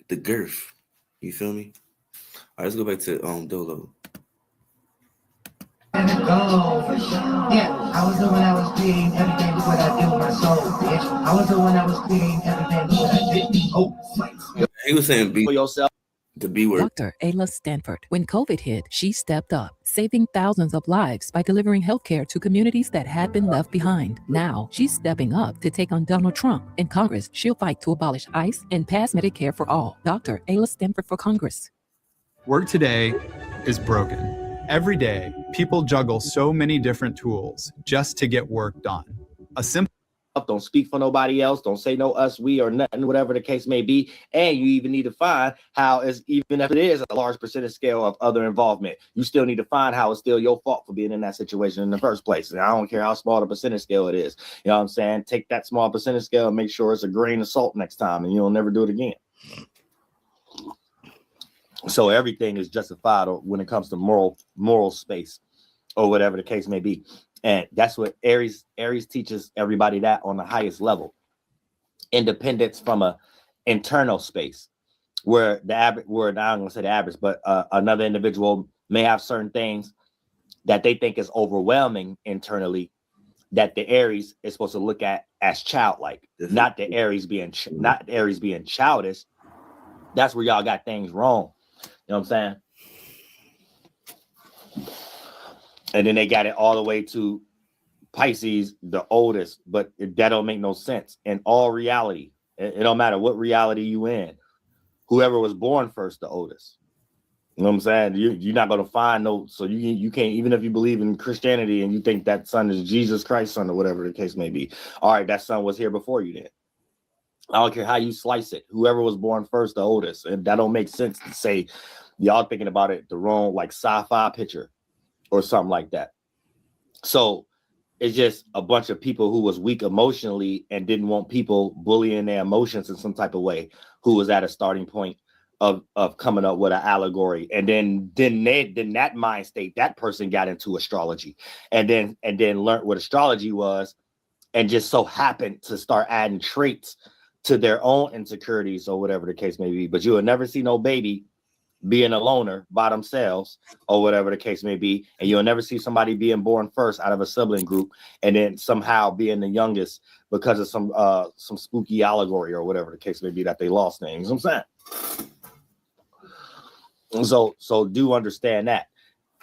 the girth, you feel me? All right, let's go back to Dolo. Yeah, I was the one that was creating everything with what I did with my soul, bitch. I was the one that was creating everything with what I did. Oh, he was saying be for yourself. The B word. Dr. Ayla Stanford. When COVID hit, she stepped up, saving thousands of lives by delivering healthcare to communities that had been left behind. Now, she's stepping up to take on Donald Trump. In Congress, she'll fight to abolish ICE and pass Medicare for all. Dr. Ayla Stanford for Congress. Work today is broken. Every day, people juggle so many different tools just to get work done. A simple Don't speak for nobody else. Don't say no us, we, or nothing, whatever the case may be. And you even need to find how, even if it is a large percentage scale of other involvement, you still need to find how it's still your fault for being in that situation in the first place. And I don't care how small the percentage scale it is. You know what I'm saying? Take that small percentage scale and make sure it's a grain of salt next time, and you'll never do it again. So everything is justified when it comes to moral space or whatever the case may be. And that's what Aries teaches everybody that on the highest level. Independence from a internal space where I'm going to say the average, but another individual may have certain things that they think is overwhelming internally that the Aries is supposed to look at as childlike, not the Aries being childish. That's where y'all got things wrong. You know what I'm saying? And then they got it all the way to Pisces, the oldest, but that don't make no sense. In all reality, it don't matter what reality you in, whoever was born first, the oldest. You know what I'm saying? You're not going to find no, so you can't, even if you believe in Christianity and you think that son is Jesus Christ's son or whatever the case may be. All right, that son was here before you then. I don't care how you slice it. Whoever was born first, the oldest. And that don't make sense to say y'all thinking about it the wrong, like sci-fi picture or something like that. So it's just a bunch of people who was weak emotionally and didn't want people bullying their emotions in some type of way, who was at a starting point of coming up with an allegory. And then that mind state, that person got into astrology and then learned what astrology was and just so happened to start adding traits to their own insecurities or whatever the case may be. But you will never see no baby being a loner by themselves or whatever the case may be. And you'll never see somebody being born first out of a sibling group and then somehow being the youngest because of some spooky allegory or whatever the case may be that they lost names. You know what I'm saying? So do understand that.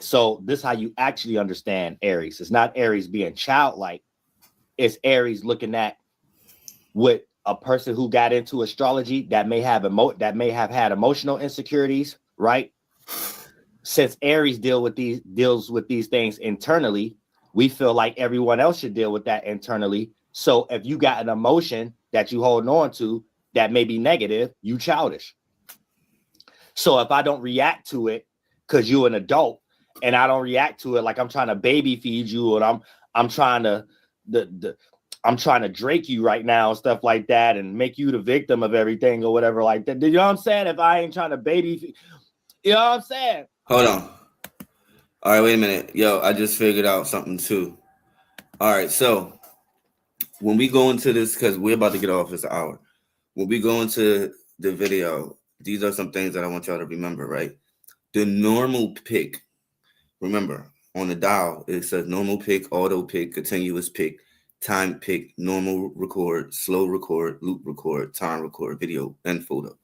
So this is how you actually understand Aries. It's not Aries being childlike. It's Aries looking at what a person who got into astrology that may have had emotional insecurities, right? Since Aries deals with these things internally, we feel like everyone else should deal with that internally. So if you got an emotion that you holding on to that may be negative, you childish. So if I don't react to it because you're an adult and I don't react to it like I'm trying to baby feed you and I'm trying to I'm trying to Drake you right now and stuff like that and make you the victim of everything or whatever like that. You know what I'm saying? If I ain't trying to baby, you know what I'm saying? Hold on. All right, wait a minute. Yo, I just figured out something too. All right, so when we go into this, because we're about to get off this hour, when we go into the video, these are some things that I want y'all to remember, right? The normal pick, remember, on the dial, it says normal pick, auto pick, continuous pick, time pick, normal record, slow record, loop record, time record, video, and photo.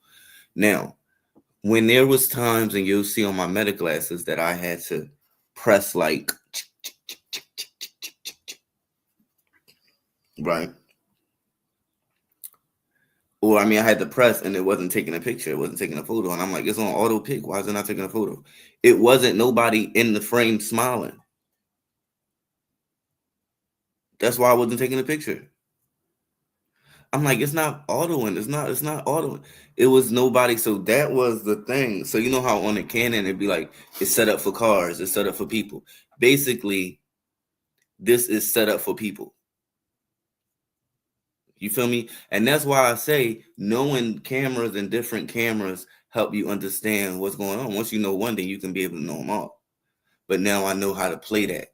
Now, when there was times, and you'll see on my meta glasses, that I had to press like, right? Or I mean, I had to press and it wasn't taking a picture, it wasn't taking a photo. And I'm like, it's on auto pick. Why is it not taking a photo? It wasn't nobody in the frame smiling. That's why I wasn't taking a picture. I'm like, it's not autoing. It's not autoing. It was nobody. So that was the thing. So you know how on the Canon it'd be like, it's set up for cars, it's set up for people. Basically, this is set up for people. You feel me? And that's why I say knowing cameras and different cameras help you understand what's going on. Once you know one, then you can be able to know them all. But now I know how to play that,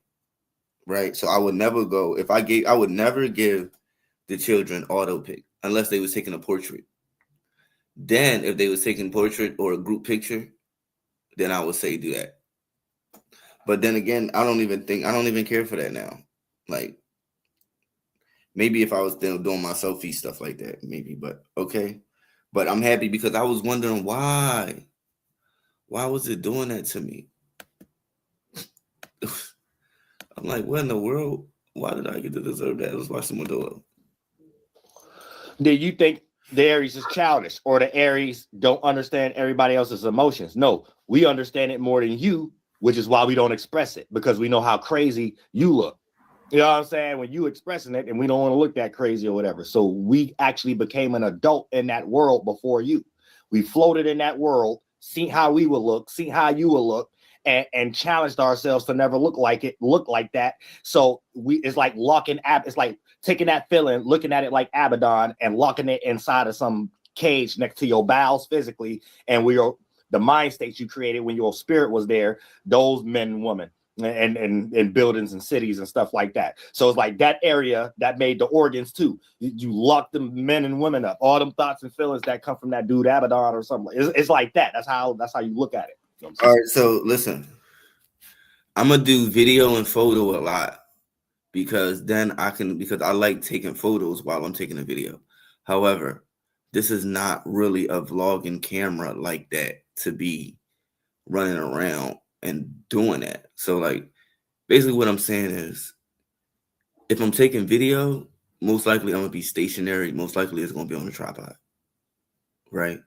right? So I would never go, I would never give the children auto pick unless they was taking a portrait. Then if they was taking portrait or a group picture, then I would say do that. But then again, I don't even care for that now. Like, maybe if I was still doing my selfie stuff like that, maybe, but okay. But I'm happy because I was wondering why was it doing that to me? I'm like, what in the world? Why did I get to deserve that? Let's watch someone do it. Do you think the Aries is childish or the Aries don't understand everybody else's emotions? No, we understand it more than you, which is why we don't express it, because we know how crazy you look. You know what I'm saying? When you expressing it and we don't want to look that crazy or whatever. So we actually became an adult in that world before you. We floated in that world, see how we will look, see how you will look, and challenged ourselves to never look like that. So it's like it's like taking that feeling, looking at it like Abaddon and locking it inside of some cage next to your bowels physically. And the mind states you created when your spirit was there, those men and women and buildings and cities and stuff like that. So it's like that area that made the organs too. You lock them men and women up, all them thoughts and feelings that come from that dude Abaddon or something. It's like that. That's how you look at it. You know what I'm saying? All right, so listen, I'm gonna do video and photo a lot because I like taking photos while I'm taking a video. However, this is not really a vlogging camera like that to be running around and doing that. So like, basically what I'm saying is, if I'm taking video, most likely I'm gonna be stationary. Most likely it's gonna be on a tripod, right?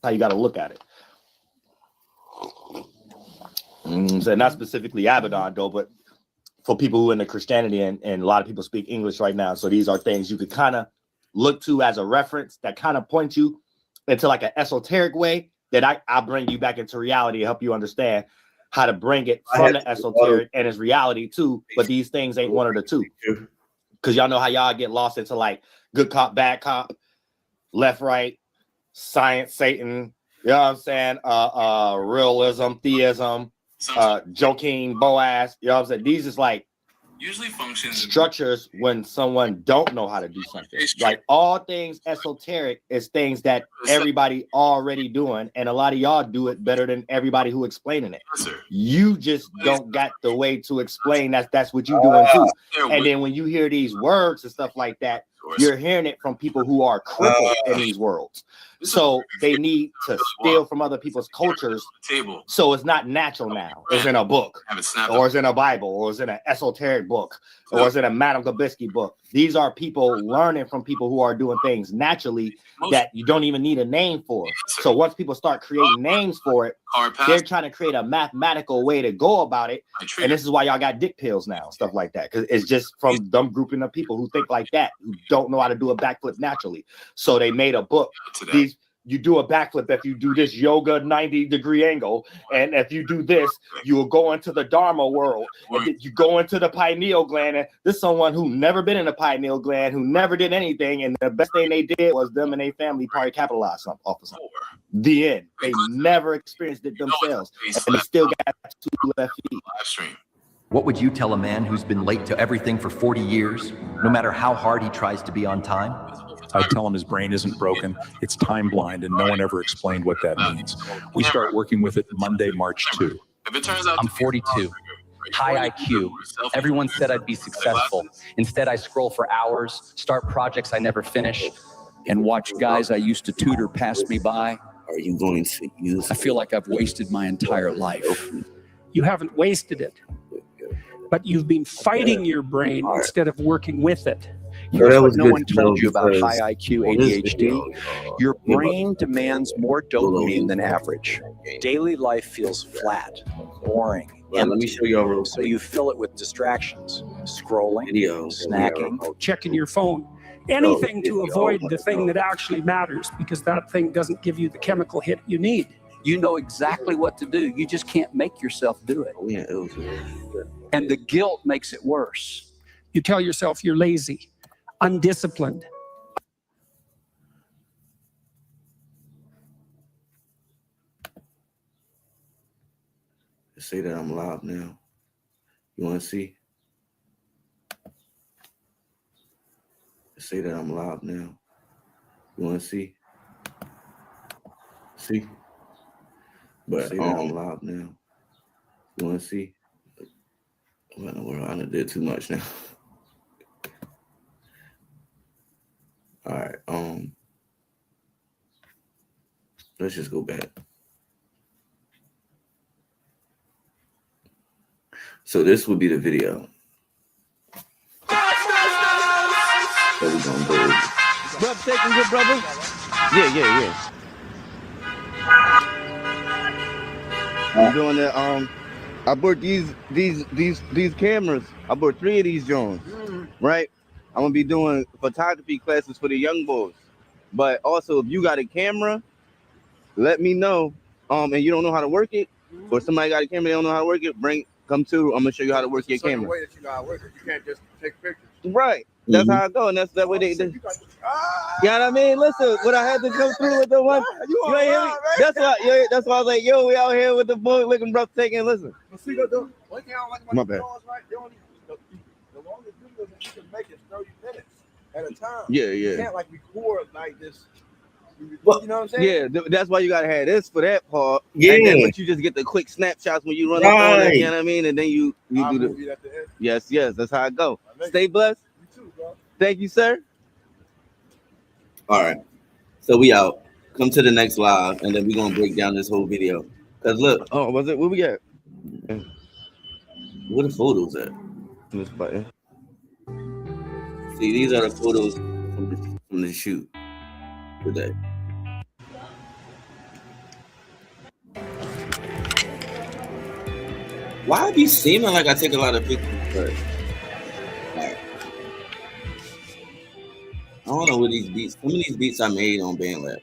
How you got to look at it. So not specifically Abaddon though, but for people who are in the Christianity and a lot of people speak English right now. So these are things you could kind of look to as a reference that kind of point you into like an esoteric way that I'll bring you back into reality to help you understand how to bring it from the esoteric and its reality too. But these things ain't one of the two. Because y'all know how y'all get lost into like good cop, bad cop, left, right, science, Satan, you know what I'm saying? Realism, theism, Joaquin, Boaz, you know what I'm saying? These is like usually functions structures when someone don't know how to do something. Like all things esoteric is things that everybody already doing, and a lot of y'all do it better than everybody who explaining it. You just don't got the way to explain that's what you doing too. And then when you hear these words and stuff like that, you're hearing it from people who are crippled in these worlds. So they need to steal from other people's cultures. So it's not natural now. It's in a book, or it's in a Bible, or it's in an esoteric book, or it's in a Madame Blavatsky book. These are people learning from people who are doing things naturally that you don't even need a name for. So once people start creating names for it, they're trying to create a mathematical way to go about it. And this is why y'all got dick pills now, stuff like that. Because it's just from them grouping of people who think like that, who don't know how to do a backflip naturally. So they made a book. you do a backflip if you do this yoga 90-degree angle, and if you do this, you will go into the Dharma world. And then you go into the pineal gland. And this is someone who never been in the pineal gland, who never did anything, and the best thing they did was them and their family probably capitalized off of something. The end. They never experienced it themselves, and they still got 2 left feet. What would you tell a man who's been late to everything for 40 years, no matter how hard he tries to be on time? I tell him his brain isn't broken, it's time blind, and no one ever explained what that means. We start working with it Monday, March 2. I'm 42, high IQ. Everyone said I'd be successful. Instead, I scroll for hours, start projects I never finish, and watch guys I used to tutor pass me by. Are you going to use? I feel like I've wasted my entire life. You haven't wasted it, but you've been fighting your brain instead of working with it. Here's what no one told you about high IQ ADHD. Your brain demands more dopamine than average. Daily life feels flat, boring, Let me show you all. So you fill it with distractions, scrolling, snacking, checking your phone, anything to avoid the thing that actually matters, because that thing doesn't give you the chemical hit you need. You know exactly what to do. You just can't make yourself do it. And the guilt makes it worse. You tell yourself you're lazy, undisciplined. Say that I'm live now. You want to see? Say that I'm live now. You want to see? See? But say that I'm live now. You want to see? What in the world? I done did too much now. All right. Let's just go back. So this would be the video. That we gonna do. Brother, taking good, brother. Yeah. I'm doing that. I bought these cameras. I bought 3 of these Jones. Right. I'm gonna be doing photography classes for the young boys. But also, if you got a camera, let me know. And you don't know how to work it, or somebody got a camera, they don't know how to work it. Come to. I'm gonna show you how to work your camera. Way that you know how to work it. You can't just take pictures. Right. That's how I go, and that's that way they. You know what I mean? Listen, what I had to go through with the one. You ain't hear me? That's why. Yeah, that's why I was like, yo, we out here with the boy looking rough, taking. Listen. My bad. The longest video that you can make is 30 minutes at a time. Yeah. You can't like record like this. You know what I'm saying? Yeah, that's why you gotta have this for that part. Yeah. But you just get the quick snapshots when you run up on it, you know what I mean? And then you do the. Yes, that's how I go. Stay blessed. You too, bro. Thank you, sir. All right. So we out. Come to the next live, and then we're gonna break down this whole video. Cause look. Oh, was it? What we got? Where the photos at? This button. See, these are the photos from the shoot today. Why be seeming like I take a lot of pictures first? Like, I don't know what these beats. Some of these beats I made on BandLab.